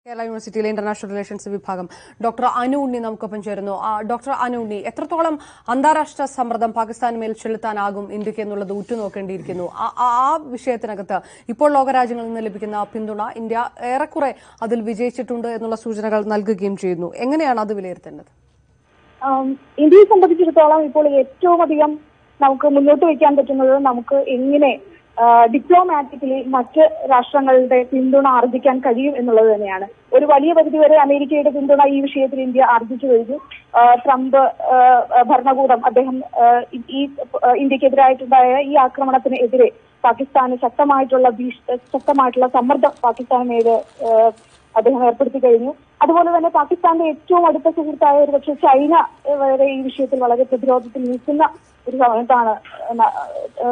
കേരള യൂണിവേഴ്സിറ്റിയിലെ international relations വിഭാഗം doctor Anu ഉണ്ണി നമുക്കൊപ്പം ചേരുന്നു. ഡോക്ടർ അനു ഉണ്ണി, എത്രത്തോളം അന്താരാഷ്ട്ര സമ്മർദ്ദം പാകിസ്ഥാന് മേൽ ചെലുത്താനാകും ഇന്ത്യക്ക് എന്നുള്ളത് ഉറ്റുനോക്കേണ്ടിയിരിക്കുന്നു? ആ വിഷയത്തിനകത്ത് ഇപ്പോൾ ലോകരാജ്യങ്ങളിൽ നിന്ന് ലഭിക്കുന്ന പിന്തുണ ഇന്ത്യ ഏറെക്കുറെ അതിൽ വിജയിച്ചിട്ടുണ്ട് എന്നുള്ള സൂചനകൾ നൽകുകയും ചെയ്യുന്നു. എങ്ങനെയാണ് അത് വിലയിരുത്തേണ്ടത്? ഇന്ത്യയെ സംബന്ധിച്ചിടത്തോളം ഇപ്പോൾ ഏറ്റവും അധികം നമുക്ക് മുന്നോട്ട് വയ്ക്കാൻ പറ്റുന്നത് നമുക്ക് എങ്ങനെ ഡിപ്ലോമാറ്റിക്കലി മറ്റ് രാഷ്ട്രങ്ങളുടെ പിന്തുണ ആർജിക്കാൻ കഴിയും എന്നുള്ളത് തന്നെയാണ്. ഒരു വലിയ പരിധിവരെ അമേരിക്കയുടെ പിന്തുണ ഈ വിഷയത്തിൽ ഇന്ത്യ ആർജിച്ചു കഴിഞ്ഞു. ട്രംപ് ഭരണകൂടം അദ്ദേഹം ഈ ഇന്ത്യക്കെതിരായിട്ടുണ്ടായ ഈ ആക്രമണത്തിന് എതിരെ പാകിസ്ഥാന് ശക്തമായിട്ടുള്ള സമ്മർദ്ദം പാകിസ്ഥാന് അദ്ദേഹം ഏർപ്പെടുത്തി കഴിഞ്ഞു. അതുപോലെ തന്നെ പാകിസ്ഥാന്റെ ഏറ്റവും അടുത്ത സുഹൃത്തായ ഒരുപക്ഷെ ചൈന വരെ ഈ വിഷയത്തിൽ വളരെ പ്രതിരോധത്തിൽ നിൽക്കുന്ന ഒരു സമയത്താണ്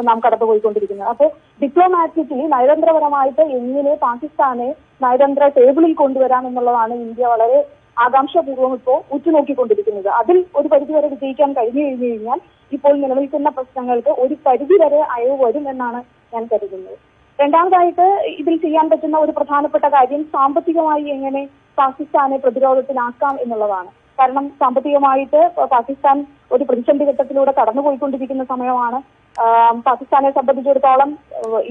നാം കടന്നുപോയിക്കൊണ്ടിരിക്കുന്നത്. അപ്പോൾ ഡിപ്ലോമാറ്റിക്കലി നയതന്ത്രപരമായിട്ട് എങ്ങനെ പാകിസ്ഥാനെ നയതന്ത്ര ടേബിളിൽ കൊണ്ടുവരാം എന്നുള്ളതാണ് ഇന്ത്യ വളരെ ആകാംക്ഷാപൂർവ്വം ഇപ്പോൾ ഉറ്റുനോക്കിക്കൊണ്ടിരിക്കുന്നത്. അതിൽ ഒരു പരിധിവരെ വിജയിക്കാൻ കഴിഞ്ഞു കഴിഞ്ഞാൽ ഇപ്പോൾ നിലനിൽക്കുന്ന പ്രശ്നങ്ങൾക്ക് ഒരു പരിധിവരെ അയവ് വരും എന്നാണ് ഞാൻ കരുതുന്നത്. രണ്ടാമതായിട്ട് ഇതിൽ ചെയ്യാൻ പറ്റുന്ന ഒരു പ്രധാനപ്പെട്ട കാര്യം സാമ്പത്തികമായി എങ്ങനെ പാകിസ്ഥാനെ പ്രതിരോധത്തിലാക്കാം എന്നുള്ളതാണ്. കാരണം സാമ്പത്തികമായിട്ട് പാകിസ്ഥാൻ ഒരു പ്രതിസന്ധി ഘട്ടത്തിലൂടെ കടന്നുപോയിക്കൊണ്ടിരിക്കുന്ന സമയമാണ്. പാകിസ്ഥാനെ സംബന്ധിച്ചിടത്തോളം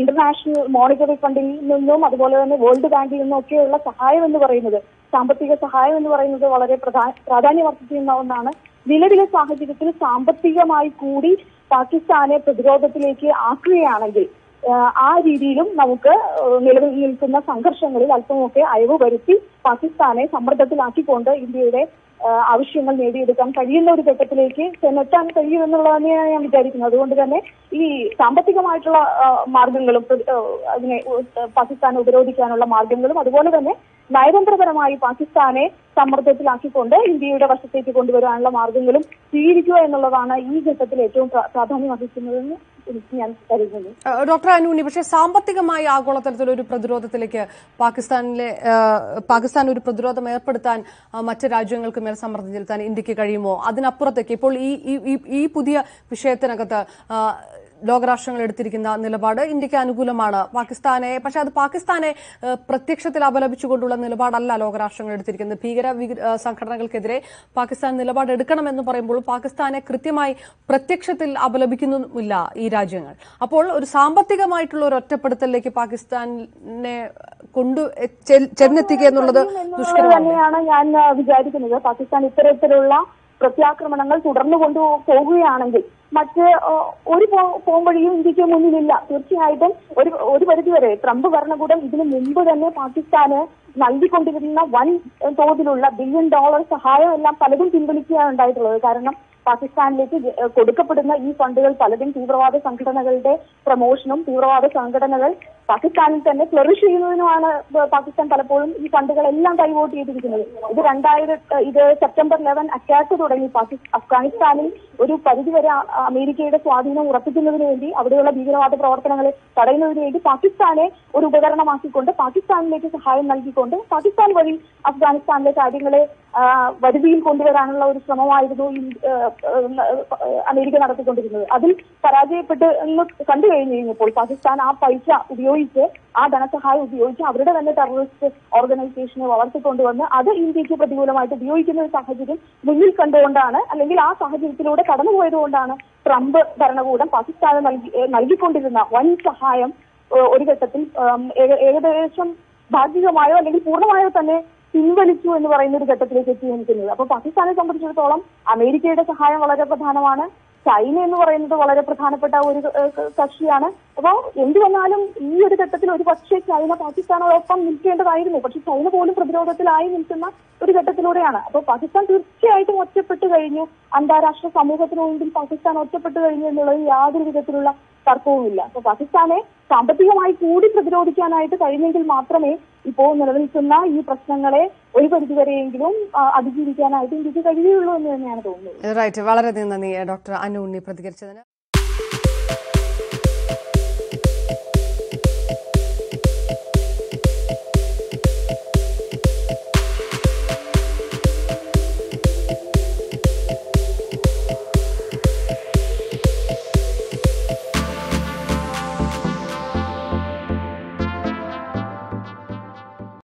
ഇന്റർനാഷണൽ മോണിറ്ററി ഫണ്ടിൽ നിന്നും അതുപോലെ തന്നെ വേൾഡ് ബാങ്കിൽ നിന്നും ഒക്കെയുള്ള സഹായം എന്ന് പറയുന്നത്, സാമ്പത്തിക സഹായം എന്ന് പറയുന്നത് വളരെ പ്രാധാന്യമർഹിക്കുന്ന ഒന്നാണ്. നിലവിലെ സാഹചര്യത്തിൽ സാമ്പത്തികമായി കൂടി പാകിസ്ഥാനെ പ്രതിരോധത്തിലേക്ക് ആക്കുകയാണെങ്കിൽ ആ രീതിയിലും നമുക്ക് നിലവിൽ നിൽക്കുന്ന സംഘർഷങ്ങളിൽ അല്പമൊക്കെ അയവ് വരുത്തി പാകിസ്ഥാനെ സമ്മർദ്ദത്തിലാക്കിക്കൊണ്ട് ഇന്ത്യയുടെ ആവശ്യങ്ങൾ നേടിയെടുക്കാൻ കഴിയുന്ന ഒരു ഘട്ടത്തിലേക്ക് ചെന്നെത്താൻ കഴിയുമെന്നുള്ളത് തന്നെയാണ് ഞാൻ വിചാരിക്കുന്നത്. അതുകൊണ്ട് തന്നെ ഈ സാമ്പത്തികമായിട്ടുള്ള മാർഗങ്ങളും അതിനെ പാകിസ്ഥാനെ ഉപരോധിക്കാനുള്ള മാർഗങ്ങളും അതുപോലെ തന്നെ നയതന്ത്രപരമായി പാകിസ്ഥാനെ സമ്മർദ്ദത്തിലാക്കിക്കൊണ്ട് ഇന്ത്യയുടെ വശത്തേക്ക് കൊണ്ടുവരാനുള്ള മാർഗങ്ങളും സ്വീകരിക്കുക എന്നുള്ളതാണ് ഈ ഘട്ടത്തിൽ ഏറ്റവും പ്രാധാന്യം അർഹിക്കുന്നതെന്ന് ഞാൻ കരുതുന്നു. ഡോക്ടർ അനു ഉണ്ണി, പക്ഷേ സാമ്പത്തികമായി ആഗോളതലത്തിലൊരു പ്രതിരോധത്തിലേക്ക് പാകിസ്ഥാൻ ഒരു പ്രതിരോധം ഏർപ്പെടുത്താൻ മറ്റ് രാജ്യങ്ങൾക്ക് മേൽ സമ്മർദ്ദം ചെലുത്താൻ ഇന്ത്യക്ക് കഴിയുമോ? അതിനപ്പുറത്തേക്ക് ഇപ്പോൾ ഈ പുതിയ വിഷയത്തിനകത്ത് ലോകരാഷ്ട്രങ്ങൾ എടുത്തിരിക്കുന്ന നിലപാട് ഇന്ത്യക്ക് അനുകൂലമാണ്. പക്ഷെ അത് പാകിസ്ഥാനെ പ്രത്യക്ഷത്തിൽ അപലപിച്ചുകൊണ്ടുള്ള നിലപാടല്ല ലോകരാഷ്ട്രങ്ങൾ എടുത്തിരിക്കുന്നത്. ഭീകര സംഘടനകൾക്കെതിരെ പാകിസ്ഥാൻ നിലപാട് എടുക്കണമെന്ന് പറയുമ്പോൾ പാകിസ്ഥാനെ കൃത്യമായി പ്രത്യക്ഷത്തിൽ അപലപിക്കുന്നുമില്ല ഈ രാജ്യങ്ങൾ. അപ്പോൾ ഒരു സാമ്പത്തികമായിട്ടുള്ള ഒരു ഒറ്റപ്പെടുത്തലിലേക്ക് പാകിസ്ഥാനെ ചെന്നെത്തിക്കുക എന്നുള്ളത് തന്നെയാണ് ഞാൻ വിചാരിക്കുന്നത്. പാകിസ്ഥാൻ ഇത്തരത്തിലുള്ള പ്രത്യാക്രമണങ്ങൾ തുടർന്നു കൊണ്ടുപോകുകയാണെങ്കിൽ മറ്റ് ഒരു പോംവഴിയും ഇന്ത്യക്ക് മുന്നിലില്ല. തീർച്ചയായിട്ടും ഒരു പരിധിവരെ ട്രംപ് ഭരണകൂടം ഇതിനു മുമ്പ് തന്നെ പാകിസ്ഥാന് നൽകിക്കൊണ്ടിരുന്ന വൻ തോതിലുള്ള $1 ബില്യൺ സഹായം എല്ലാം പലതും പിൻവലിക്കുകയാണ് ഉണ്ടായിട്ടുള്ളത്. കാരണം പാകിസ്ഥാനിലേക്ക് കൊടുക്കപ്പെടുന്ന ഈ ഫണ്ടുകൾ പലതും തീവ്രവാദ സംഘടനകളുടെ പ്രമോഷനും തീവ്രവാദ സംഘടനകൾ പാകിസ്ഥാനിൽ തന്നെ ഫ്ലറിഷ് ചെയ്യുന്നതിനുമാണ് പാകിസ്ഥാൻ പലപ്പോഴും ഈ ഫണ്ടുകളെല്ലാം ഡൈവേർട്ട് ചെയ്തിരിക്കുന്നത്. ഇത് സെപ്റ്റംബർ 11 അറ്റാക്ക് തുടങ്ങി അഫ്ഗാനിസ്ഥാനിൽ ഒരു പരിധിവരെ അമേരിക്കയുടെ സ്വാധീനം ഉറപ്പിക്കുന്നതിന് വേണ്ടി അവിടെയുള്ള ഭീകരവാദ പ്രവർത്തനങ്ങളെ തടയുന്നതിന് വേണ്ടി പാകിസ്ഥാനെ ഒരു ഉപകരണമാക്കിക്കൊണ്ട് പാകിസ്ഥാനിലേക്ക് സഹായം നൽകിക്കൊണ്ട് പാകിസ്ഥാൻ വഴി അഫ്ഗാനിസ്ഥാനിലെ കാര്യങ്ങളെ വരുതിയിൽ കൊണ്ടുവരാനുള്ള ഒരു ശ്രമമായിരുന്നു അമേരിക്ക നടത്തിക്കൊണ്ടിരുന്നത്. അതിൽ പരാജയപ്പെട്ട് എന്ന് കണ്ടു കഴിഞ്ഞപ്പോൾ പാകിസ്ഥാൻ ആ പൈസ ഉപയോഗിച്ച്, ആ ധനസഹായം ഉപയോഗിച്ച് അവരുടെ തന്നെ ടെററിസ്റ്റ് ഓർഗനൈസേഷനെ വളർത്തിക്കൊണ്ടുവന്ന് അത് ഇന്ത്യക്ക് പ്രതികൂലമായിട്ട് ഉപയോഗിക്കുന്ന ഒരു സാഹചര്യം മുന്നിൽ കണ്ടുകൊണ്ടാണ്, അല്ലെങ്കിൽ ആ സാഹചര്യത്തിലൂടെ കടന്നുപോയതുകൊണ്ടാണ് ട്രംപ് ഭരണകൂടം പാകിസ്ഥാന് നൽകിക്കൊണ്ടിരുന്ന വൻ സഹായം ഒരു ഘട്ടത്തിൽ ഏകദേശം ഭാഗികമായോ അല്ലെങ്കിൽ പൂർണ്ണമായോ തന്നെ പിൻവലിച്ചു എന്ന് പറയുന്ന ഒരു ഘട്ടത്തിലേക്ക് എത്തി നിൽക്കുന്നത്. അപ്പൊ പാകിസ്ഥാനെ സംബന്ധിച്ചിടത്തോളം അമേരിക്കയുടെ സഹായം വളരെ പ്രധാനമാണ്. ചൈന എന്ന് പറയുന്നത് വളരെ പ്രധാനപ്പെട്ട ഒരു കക്ഷിയാണ്. അപ്പോൾ എന്ത് വന്നാലും ഈ ഒരു ഘട്ടത്തിൽ ഒരു പക്ഷേ ചൈന പാകിസ്ഥാനോടൊപ്പം നിൽക്കേണ്ടതായിരുന്നു. പക്ഷെ ചൈന പോലും പ്രതിരോധത്തിലായി നിൽക്കുന്ന ഒരു ഘട്ടത്തിലൂടെയാണ്. അപ്പോൾ പാകിസ്ഥാൻ തീർച്ചയായിട്ടും ഒറ്റപ്പെട്ടു കഴിഞ്ഞു. അന്താരാഷ്ട്ര സമൂഹത്തിന് മുൻപിൽ പാകിസ്ഥാൻ ഒറ്റപ്പെട്ടു കഴിഞ്ഞു എന്നുള്ളത് യാതൊരു വിധത്തിലുള്ള തർക്കവുമില്ല. അപ്പൊ പാകിസ്ഥാനെ സാമ്പത്തികമായി കൂടി പ്രതിരോധിക്കാനായിട്ട് കഴിഞ്ഞെങ്കിൽ മാത്രമേ ഇപ്പോൾ നിലനിൽക്കുന്ന ഈ പ്രശ്നങ്ങളെ ഒരു പരിധിവരെയെങ്കിലും അതിജീവിക്കാനായിട്ട് ഇന്ത്യക്ക് കഴിയുള്ളൂ എന്ന് തന്നെയാണ് തോന്നുന്നത്. റൈറ്റ്, വളരെ നന്ദി ഡോക്ടർ അനു ഉണ്ണി പ്രതികരിച്ചതിന്.